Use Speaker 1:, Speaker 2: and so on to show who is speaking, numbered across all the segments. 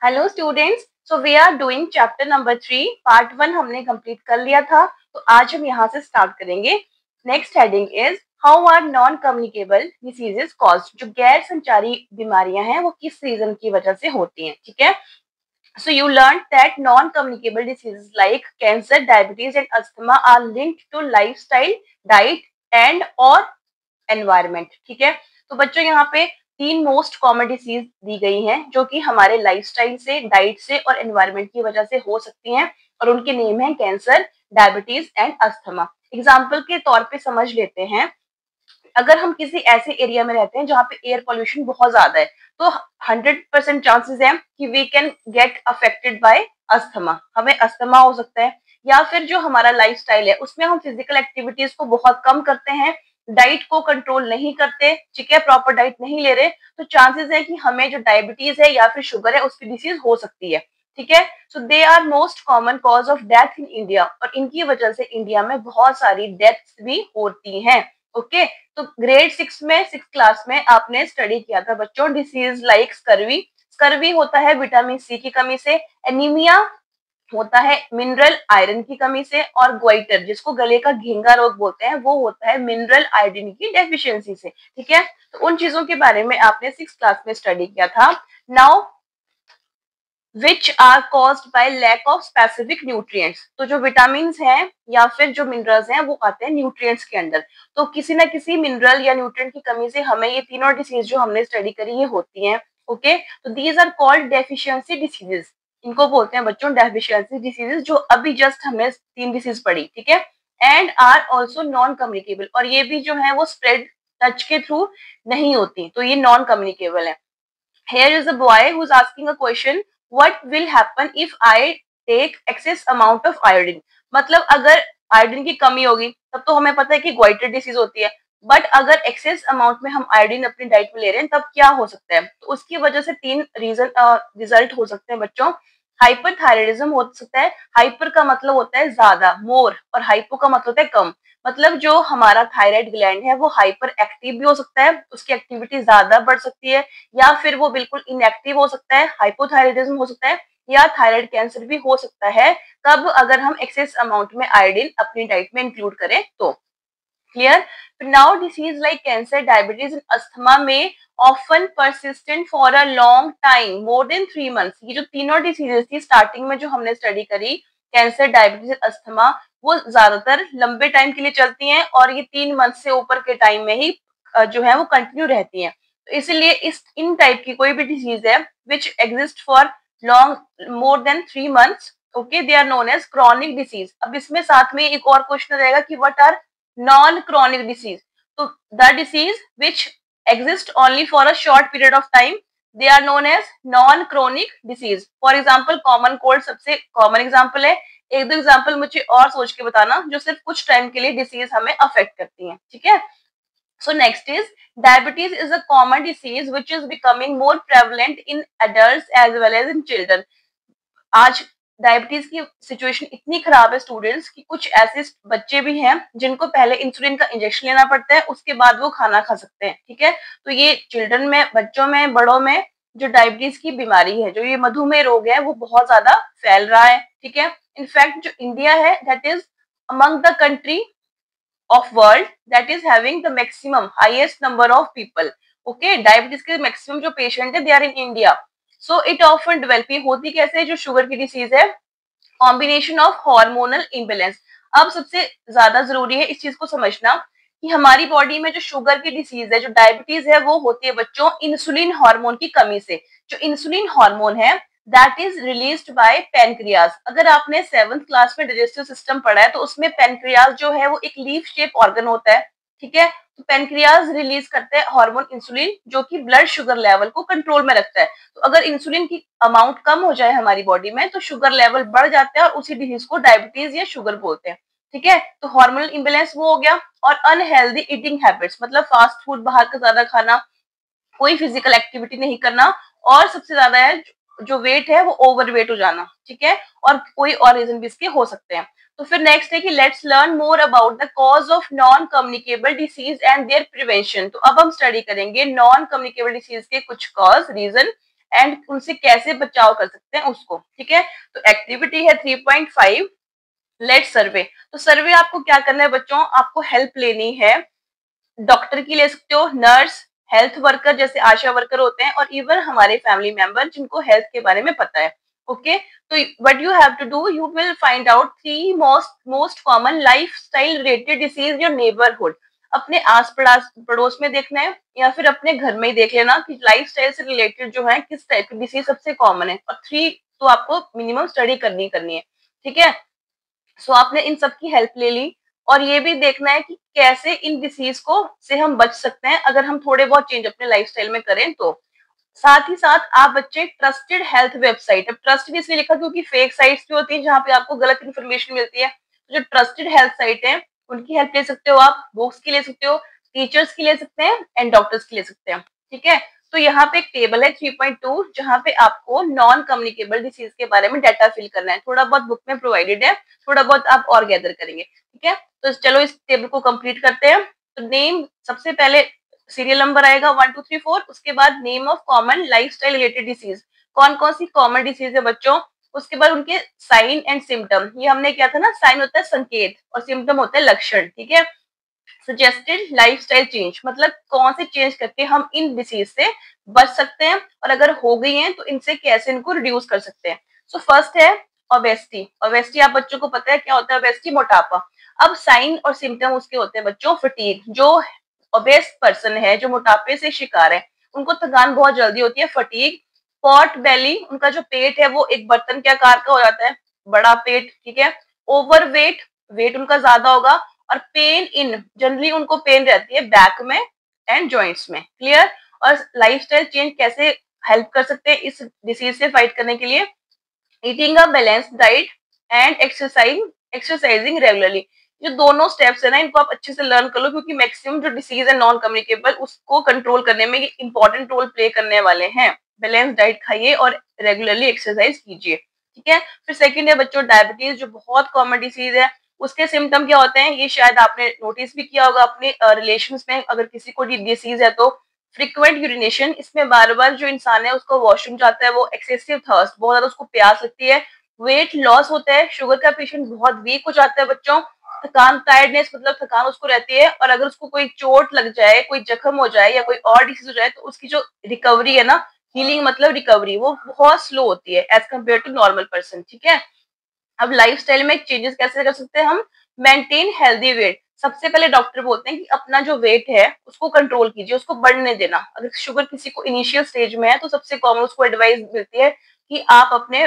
Speaker 1: Hello students, so we are doing chapter number 3 part 1 हमने complete कर लिया था। तो आज हम यहाँ से स्टार्ट करेंगे। Next heading is how are non communicable diseases caused. जो गैर संचारी बीमारियां हैं वो किस रीजन की वजह से होती हैं। ठीक है, so you learn that non communicable diseases like cancer, diabetes and asthma are linked to lifestyle, diet and और एनवायरमेंट। ठीक है, तो बच्चों यहाँ पे तीन मोस्ट कॉमन डिसीज दी गई हैं जो कि हमारे लाइफस्टाइल से, डाइट से और एनवायरमेंट की वजह से हो सकती हैं, और उनके नेम है cancer, diabetes and asthma. Example के तौर पे समझ लेते हैं। अगर हम किसी ऐसे एरिया में रहते हैं जहाँ पे एयर पोल्यूशन बहुत ज्यादा है, तो 100% चांसेस है कि we can get affected by asthma, हमें अस्थमा हो सकता है। या फिर जो हमारा लाइफस्टाइल है उसमें हम फिजिकल एक्टिविटीज को बहुत कम करते हैं, डाइट को कंट्रोल नहीं करते, ठीक है, प्रॉपर डाइट नहीं ले रहे, तो चांसेस है कि हमें जो डायबिटीज है या फिर शुगर है उसकी डिसीज हो सकती है। ठीक है, so they are most common cause of death in India, और इनकी वजह से इंडिया में बहुत सारी डेथ्स भी होती हैं। ओके, तो ग्रेड 6 में, 6 क्लास में आपने स्टडी किया था बच्चों डिसीज लाइक स्कर्वी। स्कर्वी होता है विटामिन सी की कमी से, एनीमिया होता है मिनरल आयरन की कमी से, और ग्वाइटर जिसको गले का घेंगा रोग बोलते हैं वो होता है मिनरल आयोडीन की डेफिशिएंसी से। ठीक है, तो उन चीजों के बारे में आपने 6 क्लास में स्टडी किया था। Now which are caused by lack of specific nutrients. तो जो विटामिन हैं या फिर जो मिनरल्स हैं वो आते हैं न्यूट्रिएंट्स के अंदर। तो किसी ना किसी मिनरल या न्यूट्रिएंट की कमी से हमें ये तीनों डिसीज जो हमने स्टडी करी ये होती हैं। ओके, तो these are called deficiency diseases. इनको बोलते हैं बच्चों डेफिशिएंसी डिसीजेस, जो अभी जस्ट हमने 3 डिसीज पढ़ी। ठीक है, and are also non communicable, और ये भी जो है वो स्प्रेड टच के थ्रू नहीं होती, तो ये नॉन कम्युनिकेबल है। Here is a boy who's asking a question, what will happen if I take excess amount of iodine? मतलब अगर आयोडीन की कमी होगी तब तो हमें पता है कि ग्वाइटर डिसीज होती है, बट अगर एक्सेस अमाउंट में हम आयोडीन अपनी डाइट में ले रहे हैं तब क्या हो सकता है। तो उसकी वजह से 3 रीजन रिजल्ट हो सकते हैं बच्चों। हाइपरथायराइडिज्म हो सकता है। हाइपर का मतलब होता है ज्यादा, मोर, और हाइपो का मतलब होता है कम। मतलब जो हमारा थायराइड ग्लैंड है वो हाइपर एक्टिव भी हो सकता है, उसकी एक्टिविटी ज्यादा बढ़ सकती है, या फिर वो बिल्कुल इनएक्टिव हो सकता है, हाइपोथायराइडिज्म हो सकता है, या थायराइड कैंसर भी हो सकता है। कब? अगर हम एक्सेस अमाउंट में आयोडीन अपनी डाइट में इंक्लूड करें तो। Clear? Now diseases like cancer, diabetes and asthma में often persistent for a long time, more than 3 months. ये जो तीनों डिसीजेस थी स्टार्टिंग में जो हमने स्टडी करी, कैंसर, डायबिटीज, अस्थमा, वो ज्यादातर लंबे टाइम के लिए चलती हैं, और ये 3 मंथ से ऊपर के टाइम में ही जो है वो कंटिन्यू रहती हैं। तो इसलिए इन टाइप की कोई भी डिसीज है which exist for long more than 3 months, okay, they are known as chronic disease. अब इसमें साथ में एक और क्वेश्चन रहेगा कि what are non chronic disease. तो the disease which exist only for a short period of time, they are known as non chronic disease. For example, common cold सबसे कॉमन एग्जाम्पल है। एक दो एग्जाम्पल मुझे और सोच के बताना जो सिर्फ कुछ टाइम के लिए डिसीज हमें अफेक्ट करती हैं। ठीक है, so next is diabetes is a common disease which is becoming more prevalent in adults as well as in children. आज डायबिटीज की सिचुएशन इतनी खराब है स्टूडेंट्स कि कुछ ऐसे बच्चे भी हैं जिनको पहले इंसुलिन का इंजेक्शन लेना पड़ता है, उसके बाद वो खाना खा सकते हैं। ठीक है, तो ये चिल्ड्रन में, बच्चों में, बड़ों में जो डायबिटीज की बीमारी है, जो ये मधुमेह रोग है, वो बहुत ज्यादा फैल रहा है। ठीक है, इनफैक्ट जो इंडिया है that is among the country of world that is having the maximum highest number of people. Okay, diabetes के मैक्सिमम जो पेशेंट है they are in India. So it often develop, ये होती कैसे है जो शुगर की डिसीज है, कॉम्बिनेशन ऑफ हार्मोनल इम्बेलेंस। अब सबसे ज्यादा जरूरी है इस चीज को समझना कि हमारी बॉडी में जो शुगर की डिसीज है, जो डायबिटीज है, वो होती है बच्चों इंसुलिन हार्मोन की कमी से। जो इंसुलिन हार्मोन है that is released by pancreas. अगर आपने 7th क्लास में डाइजेस्टिव सिस्टम पढ़ा है तो उसमें पेनक्रियाज जो है वो एक लीफ शेप ऑर्गन होता है। ठीक है, तो पेनक्रियाज रिलीज करते हैं हार्मोन इंसुलिन जो कि ब्लड शुगर लेवल को कंट्रोल में रखता है। तो अगर इंसुलिन की अमाउंट कम हो जाए हमारी बॉडी में तो शुगर लेवल बढ़ जाता है, और उसी डिजीज को डायबिटीज या शुगर बोलते हैं। ठीक है, तो हार्मोनल इम्बेलेंस वो हो गया। और अनहेल्दी ईटिंग हैबिट्स, मतलब फास्ट फूड, बाहर का ज्यादा खाना, कोई फिजिकल एक्टिविटी नहीं करना, और सबसे ज्यादा है जो वेट है वो ओवर वेट हो जाना। ठीक है, और कोई और रीजन भी इसके हो सकते हैं। तो फिर नेक्स्ट है कि let's learn more about the cause of non communicable disease and their prevention. तो अब हम स्टडी करेंगे नॉन कम्युनिकेबल डिसीज के कुछ कॉज, रीजन एंड उनसे कैसे बचाव कर सकते हैं उसको, ठीक है। तो एक्टिविटी है 3.5 लेट सर्वे। तो सर्वे आपको क्या करना है बच्चों, आपको हेल्प लेनी है, डॉक्टर की ले सकते हो, नर्स, हेल्थ वर्कर जैसे आशा वर्कर होते हैं, और इवन हमारे फैमिली मेंबर जिनको हेल्थ के बारे में पता है। ओके, तो what you have to do, you will find out 3 most common lifestyle related disease your neighbourhood. अपने आस पड़ोस में देखना है या फिर अपने घर में ही देख लेना कि लाइफस्टाइल से रिलेटेड जो है किस टाइप की डिसीज सबसे कॉमन है, और 3 तो आपको मिनिमम स्टडी करनी है, ठीक है। सो आपने इन सब की हेल्प ले ली, और ये भी देखना है कि कैसे इन डिसीज को से हम बच सकते हैं अगर हम थोड़े बहुत चेंज अपने लाइफस्टाइल में करें तो। साथ ही साथ आप बच्चे ट्रस्टेड हेल्थ वेबसाइट, अब ट्रस्टेड इसलिए लिखा क्योंकि फेक साइट्स भी होती हैं जहाँ पे आपको गलत इन्फॉर्मेशन मिलती है, तो जो ट्रस्टेड हेल्थ साइट है उनकी हेल्प ले सकते हो आप, बुक्स की ले सकते हो, टीचर्स की ले सकते हैं एंड डॉक्टर्स की ले सकते हैं, ठीक है। तो यहाँ पे एक टेबल है 3.2 जहाँ पे आपको नॉन कम्युनिकेबल डिसीज के बारे में डाटा फिल करना है, थोड़ा बहुत बुक में प्रोवाइडेड है, थोड़ा बहुत आप और गैदर करेंगे, ठीक है। तो चलो इस टेबल को कंप्लीट करते हैं। तो नेम सबसे पहले सीरियल नंबर आएगा 1 2 3 4, उसके बाद name of common lifestyle related disease, कौन कौन सी कॉमन डिसीज है बच्चों, उसके बाद उनके साइन एंड सिम्टम, ये हमने क्या था ना, साइन होता है संकेत और सिम्टम होता है लक्षण, ठीक है। सजेस्टेड लाइफस्टाइल चेंज, मतलब कौन से चेंज करके हम इन डिसीज से बच सकते हैं, और अगर हो गई हैं तो इनसे कैसे इनको रिड्यूस कर सकते हैं। सो फर्स्ट है ओबेसिटी। ओबेसिटी आप बच्चों को पता है क्या होता है, ओबेसिटी मोटापा। अब साइन और सिम्टम उसके होते हैं बच्चों फटीग, जो ओबेस पर्सन है जो मोटापे से शिकार है उनको थकान बहुत जल्दी होती है, फटीग। पॉट बेली, उनका जो पेट है वो एक बर्तन के आकार का हो जाता है, बड़ा पेट, ठीक है। ओवरवेट, वेट उनका ज्यादा होगा, और पेन इन, जनरली उनको पेन रहती है बैक में एंड जॉइंट्स में, क्लियर। और लाइफस्टाइल चेंज कैसे हेल्प कर सकते हैं इस डिसीज से फाइट करने के लिए, eating a balanced diet and exercising regularly. जो दोनों स्टेप्स है ना इनको आप अच्छे से लर्न कर लो, क्योंकि मैक्सिमम जो डिसीज है नॉन कम्युनिकेबल उसको कंट्रोल करने में ये इंपॉर्टेंट रोल प्ले करने वाले हैं। बैलेंस डाइट खाइए और रेगुलरली एक्सरसाइज कीजिए, ठीक है। फिर सेकंड है बच्चों डायबिटीज, जो बहुत कॉमन डिसीज है। उसके सिम्टम क्या होते हैं ये शायद आपने नोटिस भी किया होगा अपने रिलेशंस में, अगर किसी को डिसीज है तो फ्रीक्वेंट यूरिनेशन, इसमें बार बार जो इंसान है उसको वॉशरूम जाता है, वो एक्सेसिव थर्स्ट, बहुत ज्यादा उसको प्यास लगती है, वेट लॉस होता है, शुगर का पेशेंट बहुत वीक हो जाता है बच्चों, थकान, टायर्डनेस, मतलब थकान उसको रहती है, और अगर उसको कोई चोट लग जाए, कोई जख्म हो जाए या कोई और डिसीज हो जाए तो उसकी जो रिकवरी है ना, हीलिंग मतलब रिकवरी, वो बहुत स्लो होती है as compare to normal person, ठीक है। अब लाइफस्टाइल में चेंजेस कैसे कर सकते हैं हम, मेंटेन हेल्दी वेट। सबसे पहले डॉक्टर बोलते हैं कि अपना जो वेट है उसको कंट्रोल कीजिए, उसको बढ़ने देना। अगर शुगर किसी को इनिशियल स्टेज में है तो सबसे कॉमन उसको एडवाइस मिलती है कि आप अपने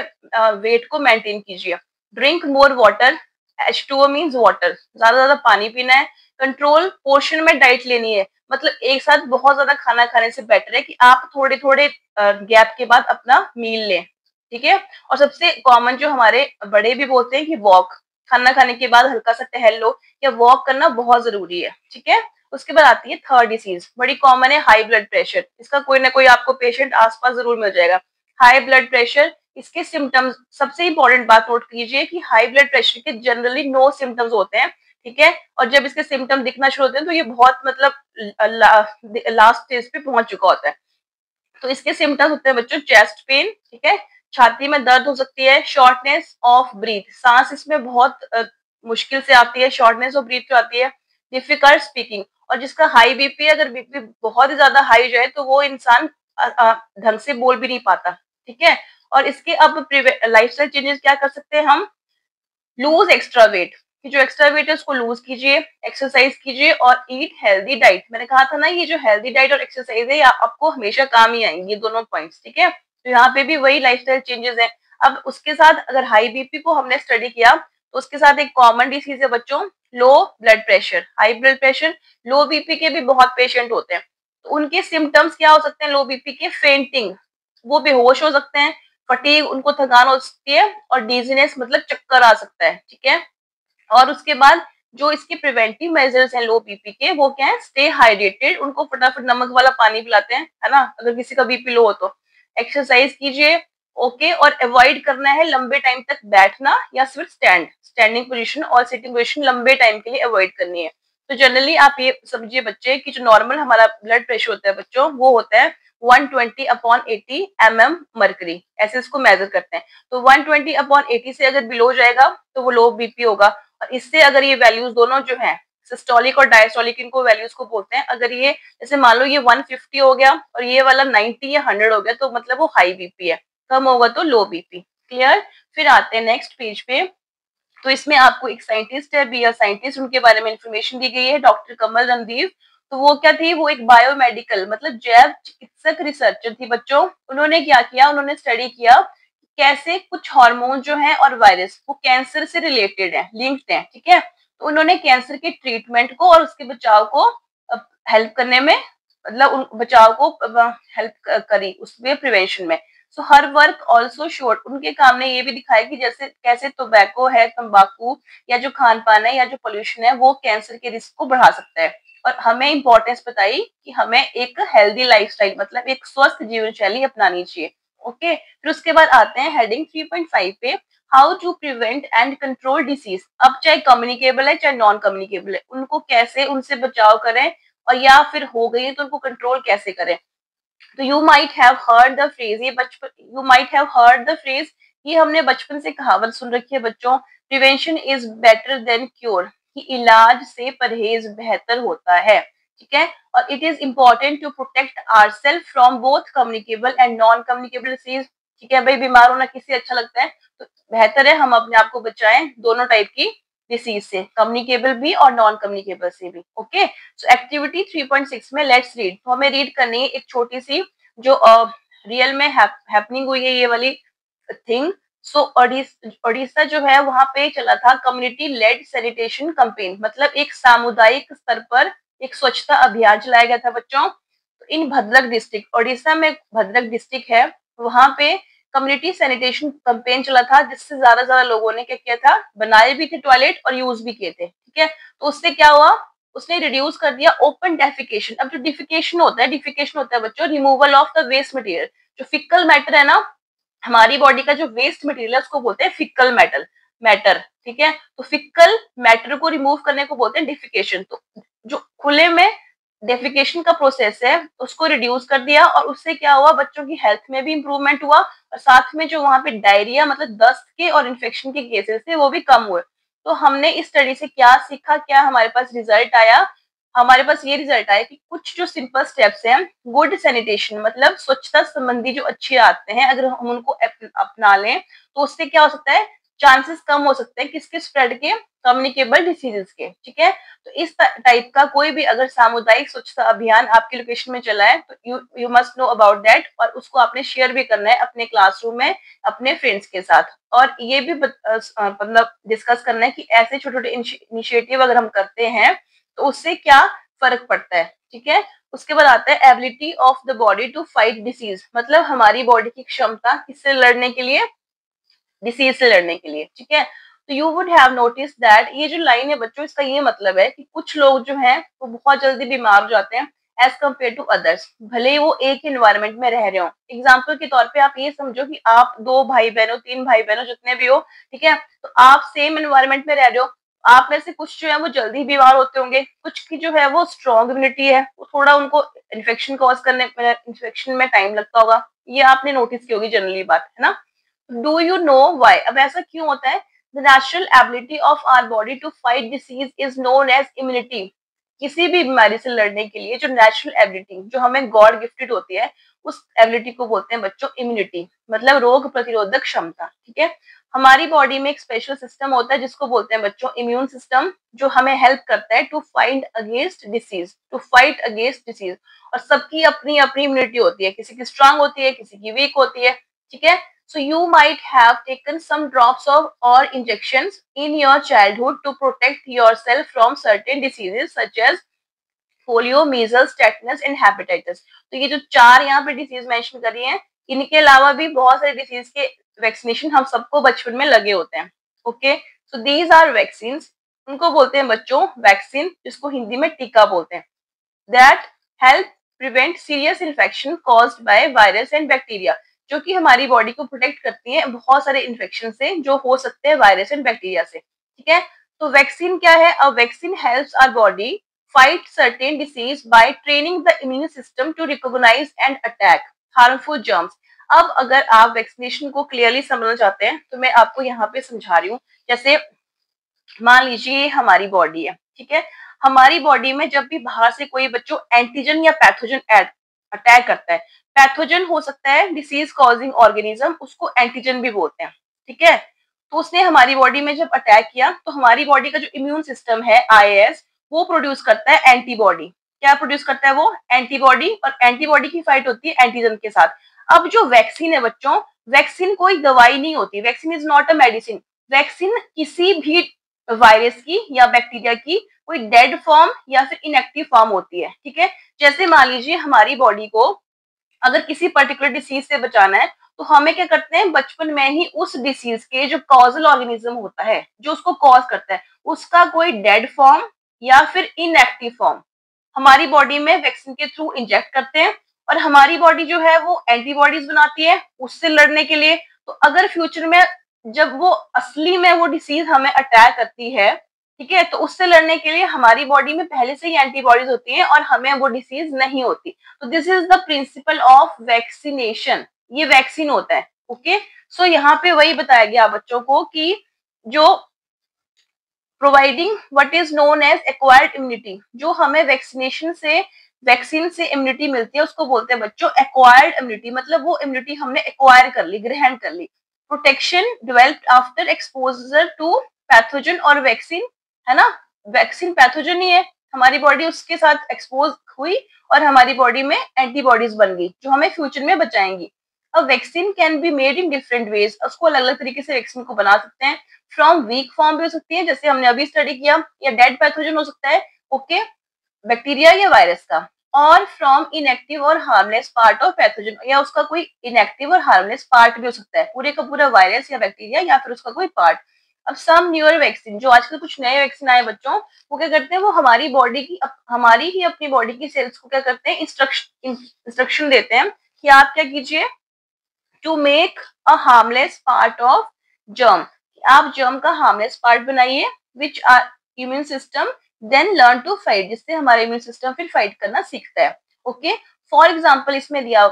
Speaker 1: वेट को मेंटेन कीजिए। Drink more water, H2O means water, ज्यादा पानी पीना है। कंट्रोल पोर्शन में डाइट लेनी है, मतलब एक साथ बहुत ज्यादा खाना खाने से बेटर है कि आप थोड़े थोड़े गैप के बाद अपना मील लें, ठीक है। और सबसे कॉमन जो हमारे बड़े भी बोलते हैं कि वॉक, खाना खाने के बाद हल्का सा टहल लो या वॉक करना बहुत जरूरी है, ठीक है। उसके बाद आती है थर्ड डिसीज, बड़ी कॉमन है, हाई ब्लड प्रेशर। इसका कोई ना कोई आपको पेशेंट आसपास जरूर मिल जाएगा। हाई ब्लड प्रेशर, इसके सिम्टम्स, सबसे इंपॉर्टेंट बात नोट कीजिए कि हाई ब्लड प्रेशर के जनरली नो सिम्टम्स होते हैं, ठीक है। और जब इसके सिम्टम दिखना शुरू होते हैं तो ये बहुत मतलब लास्ट स्टेज पे पहुंच चुका होता है। तो इसके सिम्टम्स होते हैं बच्चों चेस्ट पेन, ठीक है, छाती में दर्द हो सकती है, शॉर्टनेस ऑफ ब्रीथ, सांस इसमें बहुत मुश्किल से आती है, शॉर्टनेस ऑफ ब्रीथ जो आती है, डिफिकल्ट स्पीकिंग। और जिसका हाई बीपी, अगर बीपी बहुत ही ज्यादा हाई हो जाए तो वो इंसान ढंग से बोल भी नहीं पाता, ठीक है। और इसके अब लाइफस्टाइल चेंजेस क्या कर सकते हैं हम, लूज एक्स्ट्रा वेट, कि जो एक्स्ट्रा वेट है उसको लूज कीजिए, एक्सरसाइज कीजिए और ईट हेल्दी डाइट। मैंने कहा था ना ये जो हेल्दी डाइट और एक्सरसाइज है आपको हमेशा काम ही आएंगे, ये दोनों पॉइंट्स, ठीक है। तो यहाँ पे भी वही लाइफस्टाइल चेंजेस है। अब उसके साथ अगर हाई बीपी को हमने स्टडी किया तो उसके साथ एक कॉमन डिसीज है बच्चों, low blood pressure, high blood pressure. लो बीपी के भी बहुत पेशेंट होते हैं, तो उनके सिम्टम्स क्या हो सकते हैं लो बीपी के, फेंटिंग, वो बेहोश हो सकते हैं, फटीग, उनको थकान हो सकती है, और डीजीनेस मतलब चक्कर आ सकता है, ठीक है। और उसके बाद जो इसके प्रिवेंटिव मेजर्स हैं लो बीपी के, वो क्या है, स्टे हाइड्रेटेड, उनको फटाफट नमक वाला पानी पिलाते हैं, है ना, अगर किसी का बीपी लो हो तो। एक्सरसाइज कीजिए, ओके, और अवॉइड करना है लंबे टाइम तक बैठना या सिर्फ स्टैंडिंग पोजीशन और सिटिंग पोजीशन लंबे टाइम के लिए अवॉइड करनी है। तो जनरली आप ये समझिए बच्चे कि जो नॉर्मल हमारा ब्लड प्रेशर होता है बच्चों, वो होता है 120/80 mm मर्करी, ऐसे इसको मेजर करते हैं। तो 120/80 से अगर बिलो जाएगा तो वो लो बीपी होगा, और इससे अगर ये वैल्यूज दोनों जो है सिस्टोलिक और डायस्टोलिक, इनको वैल्यूज को बोलते हैं। अगर ये जैसे मान लो ये 150 हो गया और ये वाला 90 या 100 हो गया तो मतलब वो हाई बीपी है, कम होगा तो लो बीपी। क्लियर। फिर आते हैं नेक्स्ट पेज पे। तो इसमें आपको एक साइंटिस्ट है, बी साइंटिस्ट, उनके बारे में इंफॉर्मेशन दी गई है, डॉक्टर कमल रणदीव। तो वो क्या थी, वो एक बायोमेडिकल मतलब जैव चिकित्सक रिसर्चर थी बच्चों। उन्होंने क्या किया, उन्होंने स्टडी किया कैसे कुछ हार्मोन जो है और वायरस वो कैंसर से रिलेटेड है, लिंक्ड है। ठीक है। तो उन्होंने कैंसर के ट्रीटमेंट को और उसके बचाव को हेल्प करने में, मतलब उन बचाव को हेल्प करी उसमें, प्रिवेंशन में। सो हर वर्क ऑल्सो शोड, उनके काम ने ये भी दिखाया कि जैसे कैसे टोबैको है, तंबाकू या जो खान पान है या जो पोल्यूशन है वो कैंसर के रिस्क को बढ़ा सकता है। और हमें इंपॉर्टेंस बताई कि हमें एक हेल्दी लाइफस्टाइल मतलब एक स्वस्थ जीवन शैली अपनानी चाहिए। ओके। फिर उसके बाद आते हैं हेडिंग 3.5 पे, how to prevent and control disease. अब चाहे कम्युनिकेबल है चाहे नॉन कम्युनिकेबल है, उनको कैसे उनसे बचाव करें, और या फिर हो गई है तो उनको कंट्रोल कैसे करें। तो you might have heard the phrase, ये बचपन, you might have heard the phrase, ये हमने बचपन से कहावत सुन रखी है बच्चों, prevention is better than cure, कि इलाज से परहेज बेहतर होता है। ठीक है। और it is important to protect ourself from both communicable and non communicable disease. ठीक है भाई, बीमार होना किसे अच्छा लगता है, तो बेहतर है हम अपने आप को बचाएं दोनों टाइप की डिसीज से, कम्युनिकेबल भी और नॉन कम्युनिकेबल से भी। ओके। सो एक्टिविटी 3.6 में लेट्स रीड, तो हमें रीड करनी है एक छोटी सी जो रियल में हैपनिंग हुई है ये वाली थिंग। सो ओडिशा जो है वहां पे चला था कम्युनिटी लेड सैनिटेशन कैंपेन, मतलब एक सामुदायिक स्तर पर एक स्वच्छता अभियान चलाया गया था बच्चों। तो इन भद्रक डिस्ट्रिक्ट, ओडिशा में भद्रक डिस्ट्रिक्ट है, वहां पे कम्युनिटी सैनिटेशन कैंपेन चला था, जिससे ज्यादा लोगों ने क्या किया था, बनाए भी थे टॉयलेट और यूज भी किए थे। ठीक है। तो उससे क्या हुआ, उसने रिड्यूस कर दिया ओपन डेफिकेशन। अब जो डिफिकेशन होता है बच्चों, removal of the waste material. जो फिकल मैटर है ना, हमारी बॉडी का जो वेस्ट मटेरियल है उसको बोलते हैं फिकल मैटर। ठीक है। तो फिकल मैटर को रिमूव करने को बोलते हैं डिफिकेशन। तो जो खुले में डेफिकेशन का प्रोसेस है उसको रिड्यूस कर दिया, और उससे क्या हुआ, बच्चों की हेल्थ में भी इंप्रूवमेंट हुआ, और साथ में जो वहां पे डायरिया मतलब दस्त के और इन्फेक्शन के केसेस थे वो भी कम हुए। तो हमने इस स्टडी से क्या सीखा, क्या हमारे पास रिजल्ट आया, हमारे पास ये रिजल्ट आया कि कुछ जो सिंपल स्टेप्स हैं, गुड सैनिटेशन मतलब स्वच्छता संबंधी जो अच्छी आदतें हैं, अगर हम उनको अपना लें तो उससे क्या हो सकता है, चांसेस कम हो सकते हैं किसके स्प्रेड के, कम्युनिकेबल डिसीजेस के। ठीक है। तो इस टाइप का कोई भी अगर सामुदायिक स्वच्छता अभियान आपके लोकेशन में चला है तो you must know about that, और उसको आपने शेयर भी करना है अपने क्लासरूम में अपने फ्रेंड्स के साथ। और ये भी मतलब डिस्कस करना है कि ऐसे छोटे छोटे इनिशिएटिव अगर हम करते हैं तो उससे क्या फर्क पड़ता है। ठीक है। उसके बाद आता है ability of the body to fight disease, मतलब हमारी बॉडी की क्षमता किससे लड़ने के लिए, डिसीज से लड़ने के लिए। ठीक है। तो you would have notice that, ये जो लाइन है बच्चों इसका ये मतलब है कि कुछ लोग जो हैं वो बहुत जल्दी बीमार हो जाते हैं एज कम्पेयर टू अदर्स, भले ही वो एक इन्वायरमेंट में रह रहे हो। एग्जाम्पल के तौर पे आप ये समझो कि आप 2 भाई बहनों 3 भाई बहनों जितने भी हो, ठीक है, तो आप सेम इन्वायरमेंट में रह रहे हो। आप में से कुछ जो है वो जल्दी बीमार होते होंगे, कुछ की जो है वो स्ट्रॉन्ग इम्यूनिटी है, वो थोड़ा उनको इन्फेक्शन कॉज करने में, इन्फेक्शन में टाइम लगता होगा। ये आपने नोटिस की होगी जनरली बात, है ना। डू यू नो वाई, अब ऐसा क्यों होता है, the natural ability of our body to fight disease is known as immunity. किसी भी बीमारी से लड़ने के लिए जो नेचुरल एबिलिटी जो हमें गॉड गिफ्टेड होती है, उस एबिलिटी को बोलते हैं बच्चों इम्यूनिटी, मतलब रोग प्रतिरोधक क्षमता। ठीक है। हमारी बॉडी में एक स्पेशल सिस्टम होता है जिसको बोलते हैं बच्चों इम्यून सिस्टम, जो हमें हेल्प करता है टू फाइट अगेंस्ट डिसीज। और सबकी अपनी अपनी इम्यूनिटी होती है, किसी की स्ट्रांग होती है, किसी की वीक होती है। ठीक है। So you might have taken some drops of or injections in your childhood to protect yourself from certain diseases such as polio, measles, tetanus and hepatitis। तो ये जो 4 यहाँ पे डिसीज मेंशन करी हैं, इनके अलावा भी बहुत सारे डिसीज के वैक्सीनेशन हम सबको बचपन में लगे होते हैं। Okay. So these are vaccine, उनको बोलते हैं बच्चों वैक्सीन, जिसको हिंदी में टीका बोलते हैं, that help prevent serious infection caused by virus and bacteria, जो कि हमारी बॉडी को प्रोटेक्ट करती है बहुत सारे इन्फेक्शन से जो हो सकते हैं वायरस एंड बैक्टीरिया से। ठीक है। तो वैक्सीन क्या है, a vaccine helps our body fight certain disease by training the immune system to recognize and attack harmful germs. अब अगर आप वैक्सीनेशन को क्लियरली समझना चाहते हैं तो मैं आपको यहाँ पे समझा रही हूँ। जैसे मान लीजिए हमारी बॉडी है, ठीक है, हमारी बॉडी में जब भी बाहर से कोई बच्चों एंटीजन या पैथोजन अटैक करता है, पैथोजन हो सकता है डिसीज कॉजिंग ऑर्गेनिज्म, उसको एंटीजन भी बोलते हैं, ठीक है। तो उसने हमारी बॉडी में जब अटैक किया तो हमारी बॉडी का जो इम्यून सिस्टम है IAS, वो प्रोड्यूस करता है एंटीबॉडी। क्या प्रोड्यूस करता है वो? एंटीबॉडी, और एंटीबॉडी की फाइट होती है एंटीजन के साथ। अब जो वैक्सीन है बच्चों, वैक्सीन कोई दवाई नहीं होती, vaccine is not a medicine. Vaccine किसी भी वायरस की या बैक्टीरिया की कोई डेड फॉर्म या फिर इनएक्टिव फॉर्म होती है, ठीक है। जैसे मान लीजिए हमारी बॉडी को अगर किसी पर्टिकुलर डिसीज से बचाना है तो हमें क्या करते हैं, बचपन में ही उस डिसीज के जो कॉजल ऑर्गेनिज्म होता है, जो उसको कॉज करता है, उसका कोई डेड फॉर्म या फिर इनएक्टिव फॉर्म हमारी बॉडी में वैक्सीन के थ्रू इंजेक्ट करते हैं, और हमारी बॉडी जो है वो एंटीबॉडीज बनाती है उससे लड़ने के लिए। तो अगर फ्यूचर में जब वो असली में वो डिसीज हमें अटैक करती है, ठीक है, तो उससे लड़ने के लिए हमारी बॉडी में पहले से ही एंटीबॉडीज होती हैं और हमें वो डिसीज नहीं होती। तो this is the principle of vaccination, ये वैक्सीन होता है। ओके, सो यहाँ पे वही बताया गया बच्चों को कि जो providing what is known as acquired immunity, जो हमें वैक्सीन से इम्यूनिटी मिलती है उसको बोलते हैं बच्चों एक्वायर्ड इम्यूनिटी। मतलब वो इम्यूनिटी हमने एक्वायर कर ली, ग्रहण कर ली। Protection developed after exposure to pathogen और वैक्सीन, है ना, वैक्सीन पैथोजन ही है, हमारी बॉडी उसके साथ एक्सपोज हुई और हमारी बॉडी में एंटीबॉडीज बन गई जो हमें फ्यूचर में बचाएंगी। अब vaccine can be made in different ways, उसको अलग अलग तरीके से वैक्सीन को बना सकते हैं। फ्रॉम वीक फॉर्म भी हो सकती है जैसे हमने अभी स्टडी किया, या डेड पैथोजन हो सकता है, ओके, बैक्टीरिया या वायरस का, और फ्रॉम इनएक्टिव और हार्मलेस पार्ट ऑफ पैथोजन, या उसका कोई इनएक्टिव और हार्मलेस पार्ट भी हो सकता है, पूरे का पूरा वायरस या बैक्टीरिया या फिर उसका कोई पार्ट। अब सम न्यूअर वैक्सीन, जो आजकल कुछ नए वैक्सीन आए बच्चों, वो क्या करते हैं, वो हमारी ही अपनी बॉडी की सेल्स को क्या करते हैं, इंस्ट्रक्शन देते हैं कि आप क्या कीजिए, to make a harmless part of germ, आप जर्म का हार्मलेस पार्ट बनाइए, which are immune system then learn to fight, जिससे हमारा इम्यून सिस्टम फिर फाइट करना सीखता है। ओके, फॉर एग्जाम्पल इसमें दिया